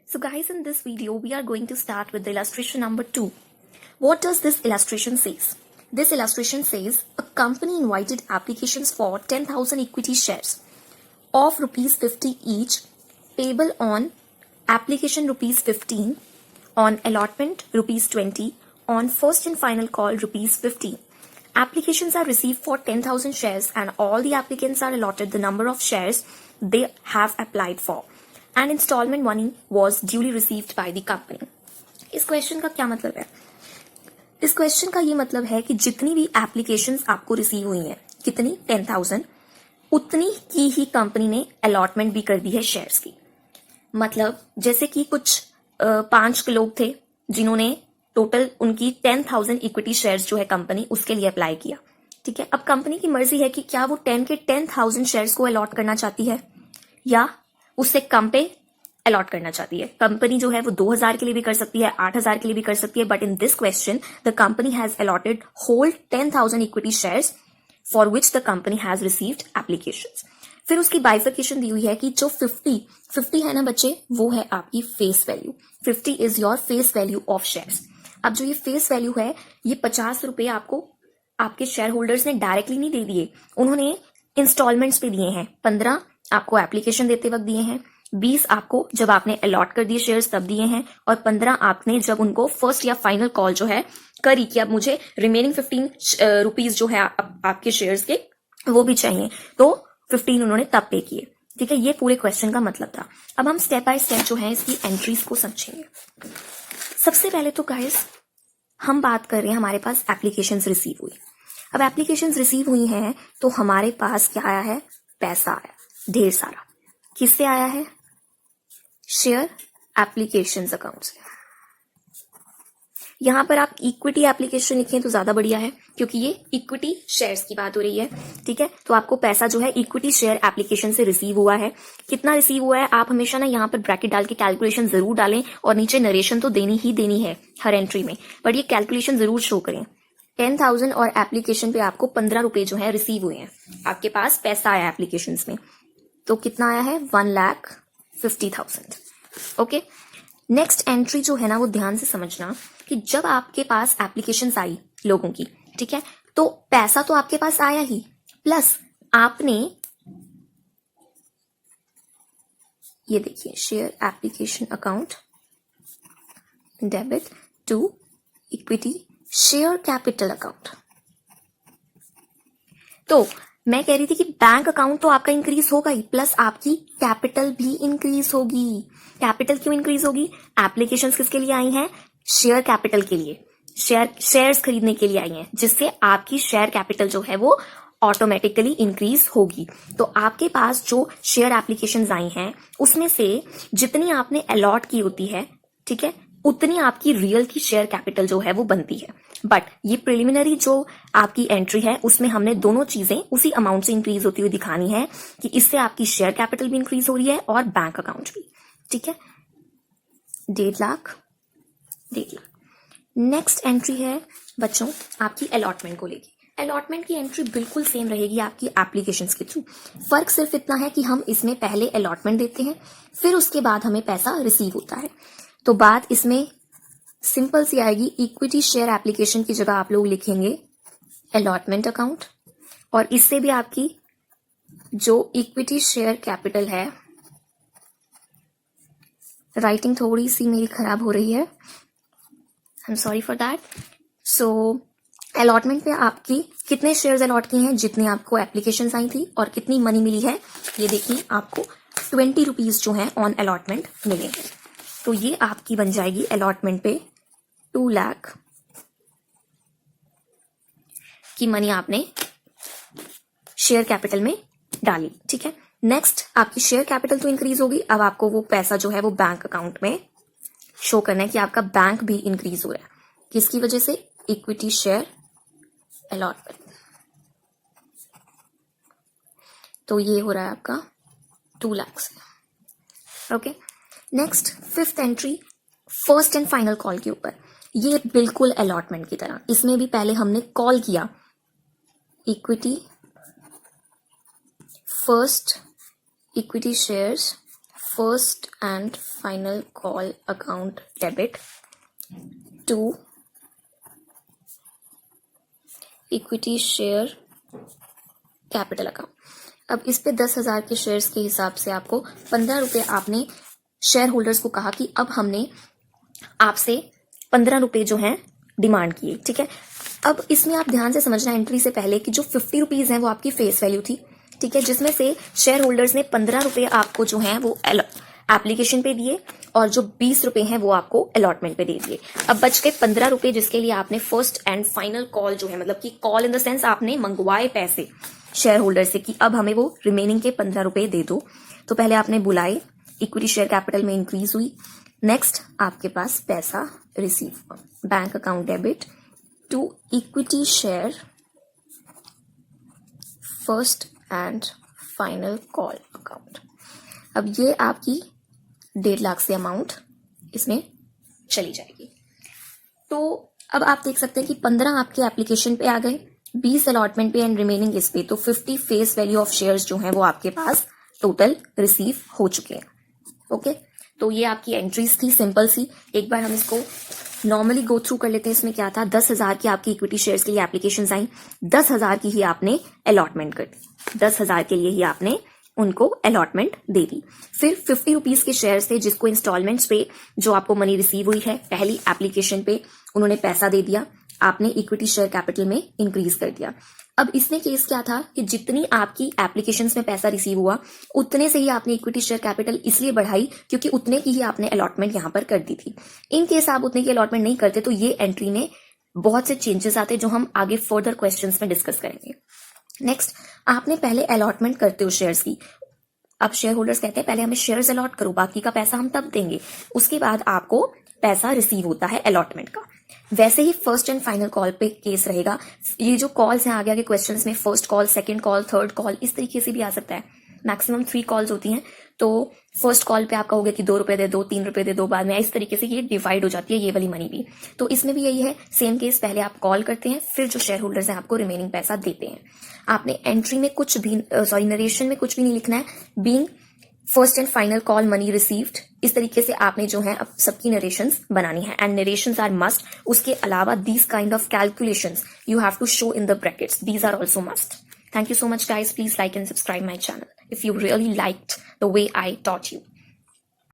So guys, in this video, we are going to start with the illustration number 2. What does this illustration says? This illustration says a company invited applications for 10,000 equity shares of rupees 50 each, payable on application rupees 15, on allotment rupees 20, on first and final call rupees 15. Applications are received for 10,000 shares and all the applicants are allotted the number of shares they have applied for. And installment money was duly received by the company. इस question का क्या मतलब है? इस question का ये मतलब है कि जितनी भी एप्लीकेशंस आपको रिसीव हुई हैं, कितनी 10,000, उतनी की ही कंपनी ने अलॉटमेंट भी कर दी है शेयर्स की. मतलब जैसे कि कुछ 5 लोग थे जिन्होंने टोटल उनकी 10,000 इक्विटी शेयर्स जो है कंपनी उसके लिए अप्लाई किया. ठीक है, अब कंपनी की मर्जी है कि क्या वो 10,000 शेयर्स को अलॉट करना चाहती है या उससे कम पे अलॉट करना चाहती है. कंपनी जो है वो 2,000 के लिए भी कर सकती है, 8,000 के लिए भी कर सकती है, but in this question the company has allotted whole 10,000 equity shares for which the company has received applications. फिर उसकी बाइफिकेशन दी हुई है कि जो 50 है ना बच्चे, वो है आपकी face value. 50 is your face value of shares. अब जो ये फेस वैल्यू है, ये 50 रुपए आपको आपके शेयर होल्डर्स ने डायरेक्टली नहीं दे दिए, उन्होंने इंस्टॉलमेंट्स पे दिए हैं. 15 आपको एप्लीकेशन देते वक्त दिए हैं, 20 आपको जब आपने अलॉट कर दिए शेयर्स तब दिए हैं, और 15 आपने जब उनको फर्स्ट या फाइनल कॉल जो है करी कि अब मुझे रिमेनिंग 15 रुपीज जो है आपके शेयर्स के वो भी चाहिए, तो 15 उन्होंने तब पे किए. ठीक है, ये पूरे क्वेश्चन का मतलब था. अब हम स्टेप बाय स्टेप जो है इसकी एंट्रीज को समझेंगे. सबसे पहले तो गाइस हम बात कर रहे हैं, हमारे पास एप्लीकेशंस रिसीव हुई. अब एप्लीकेशंस रिसीव हुई हैं तो हमारे पास क्या आया है? पैसा आया ढेर सारा. किससे आया है? शेयर एप्लीकेशंस अकाउंट से. यहां पर आप इक्विटी एप्लीकेशन लिखें तो ज्यादा बढ़िया है, क्योंकि ये इक्विटी शेयर्स की बात हो रही है. ठीक है, तो आपको पैसा जो है इक्विटी शेयर एप्लीकेशन से रिसीव हुआ है. कितना रिसीव हुआ है? आप हमेशा ना यहाँ पर ब्रैकेट डाल के कैलकुलेशन जरूर डालें, और नीचे नरेशन तो देनी ही देनी है हर एंट्री में, बट ये कैलकुलेशन जरूर शो करें. 10,000 और एप्लीकेशन पे आपको 15 रुपए जो है रिसीव हुए हैं. आपके पास पैसा आया एप्लीकेशन में, तो कितना आया है? 1,50,000. ओके, नेक्स्ट एंट्री जो है ना वो ध्यान से समझना कि जब आपके पास एप्लीकेशंस आई लोगों की, ठीक है, तो पैसा तो आपके पास आया ही, प्लस आपने ये देखिए share application account debit to equity share capital account. तो मैं कह रही थी कि बैंक अकाउंट तो आपका इंक्रीज होगा ही, प्लस आपकी कैपिटल भी इंक्रीज होगी. कैपिटल क्यों इंक्रीज होगी? एप्लीकेशंस किसके लिए आई हैं? शेयर कैपिटल के लिए, शेयर्स खरीदने के लिए आई हैं, जिससे आपकी शेयर कैपिटल जो है वो ऑटोमेटिकली इंक्रीज होगी. तो आपके पास जो शेयर एप्लीकेशंस आई हैं उसमें से जितनी आपने अलॉट की होती है, ठीक है, उतनी आपकी रियल की शेयर कैपिटल जो है वो बनती है. बट ये प्रिलिमिनरी जो आपकी एंट्री है उसमें हमने दोनों चीजें उसी अमाउंट से इंक्रीज होती हुई दिखानी है कि इससे आपकी शेयर कैपिटल भी इंक्रीज हो रही है और बैंक अकाउंट भी. ठीक है, 1.5 लाख. नेक्स्ट एंट्री है बच्चों आपकी अलॉटमेंट को लेगी. अलॉटमेंट की एंट्री बिल्कुल सेम रहेगी आपकी एप्लीकेशंस के थ्रू. फर्क सिर्फ इतना है कि हम इसमें पहले अलॉटमेंट देते हैं, फिर उसके बाद हमें पैसा रिसीव होता है. तो बात इसमें सिंपल सी आएगी. इक्विटी शेयर एप्लीकेशन की जगह आप लोग लिखेंगे अलॉटमेंट अकाउंट, और इससे भी आपकी जो इक्विटी शेयर कैपिटल है, राइटिंग थोड़ी सी मेरी खराब हो रही है, I am sorry for that. So allotment पे आपकी कितने शेयर्स अलॉट किए हैं? जितनी आपको एप्लीकेशंस आई थी. और कितनी मनी मिली है? ये देखिए आपको 20 रुपीज जो है ऑन अलॉटमेंट मिले हैं. तो ये आपकी बन जाएगी अलॉटमेंट पे 2 लाख की मनी आपने शेयर कैपिटल में डाली. ठीक है, नेक्स्ट आपकी शेयर कैपिटल तो इंक्रीज होगी. अब आपको वो पैसा जो है वो बैंक अकाउंट में शो करना है कि आपका बैंक भी इंक्रीज हो रहा है. किसकी वजह से? Equity share allotment. तो ये हो रहा है आपका 2 लाख से. Okay, next 5th entry first and final call के ऊपर. ये बिल्कुल अलॉटमेंट की तरह, इसमें भी पहले हमने कॉल किया equity first equity shares first and final call account debit to equity share capital account. अब इस पे 10,000 के शेयर्स के हिसाब से आपको 15 रुपये आपने शेयर होल्डर्स को कहा कि अब हमने आपसे 15 रुपये जो हैं डिमांड किए, ठीक है। अब इसमें आप ध्यान से समझना एंट्री से पहले कि जो 50 रुपीज हैं वो आपकी फेस वैल्यू थी, ठीक है, जिसमें से शेयर होल्डर्स ने 15 रुपये आपको जो है वो एप्लीकेशन पे दिए और जो 20 रुपये हैं वो आपको अलॉटमेंट पे दे दिए। अब बच गए 15 रुपये जिसके लिए आपने फर्स्ट एंड फाइनल कॉल जो है, मतलब कि कॉल इन द सेंस आपने मंगवाए पैसे शेयर होल्डर से कि अब हमें वो रिमेनिंग के 15 रुपये दे दो। तो पहले आपने बुलाए, इक्विटी शेयर कैपिटल में इंक्रीज हुई। नेक्स्ट आपके पास पैसा receive, bank account debit to equity share first and final call account. अब ये आपकी 1.5 लाख से अमाउंट इसमें चली जाएगी। तो अब आप देख सकते हैं कि 15 आपके एप्लीकेशन पे आ गए, 20 अलॉटमेंट पे एंड रिमेनिंग इस पे, तो 50 फेस वैल्यू ऑफ शेयर्स जो हैं वो आपके पास टोटल रिसीव हो चुके हैं। ओके, तो ये आपकी एंट्रीज थी, सिंपल सी। एक बार हम इसको नॉर्मली गो थ्रू कर लेते हैं। इसमें क्या था, 10,000 की आपकी इक्विटी शेयर्स के लिए एप्लीकेशंस आई, 10,000 की ही आपने अलॉटमेंट कर दी, 10,000 के लिए ही आपने उनको अलॉटमेंट दे दी। फिर 50 रुपीज के शेयर्स थे जिसको इंस्टॉलमेंट्स पे जो आपको मनी रिसीव हुई है पहली एप्लीकेशन पे उन्होंने पैसा दे दिया, आपने इक्विटी शेयर कैपिटल में इंक्रीज कर दिया। अब इसमें केस क्या था कि जितनी आपकी एप्लीकेशंस में पैसा रिसीव हुआ उतने से ही आपने इक्विटी शेयर कैपिटल इसलिए बढ़ाई क्योंकि उतने की ही आपने अलॉटमेंट यहां पर कर दी थी। इन केस आप उतने की अलॉटमेंट नहीं करते तो ये एंट्री में बहुत से चेंजेस आते जो हम आगे फर्दर क्वेश्चंस में डिस्कस करेंगे। नेक्स्ट, आपने पहले अलॉटमेंट करते हो शेयर्स की। अब शेयर होल्डर्स कहते हैं पहले हमें शेयर्स अलॉट करो, बाकी का पैसा हम तब देंगे। उसके बाद आपको पैसा रिसीव होता है अलॉटमेंट का। वैसे ही फर्स्ट एंड फाइनल कॉल पे केस रहेगा। ये जो कॉल्स हैं आगे आगे क्वेश्चंस में, first call, second call, third call, इस तरीके से भी आ सकता है। मैक्सिमम 3 कॉल्स होती हैं। तो फर्स्ट कॉल पे आपका होगा कि 2 रुपए दे दो, 3 रुपए दे दो, बाद में इस तरीके से ये डिवाइड हो जाती है ये वाली मनी भी। तो इसमें भी यही है, सेम केस, पहले आप कॉल करते हैं फिर जो शेयर होल्डर्स हैं आपको रिमेनिंग पैसा देते हैं। आपने एंट्री में कुछ भी नरेशन में कुछ भी नहीं लिखना है, being first and final call money received, इस तरीके से आपने जो है अब सबकी नरेशंस बनानी है एंड नरेशंस आर मस्ट। उसके अलावा these kind of calculations you have to show in the brackets, these are also must. Thank you so much guys, please like and subscribe my channel if you really liked the way I taught you.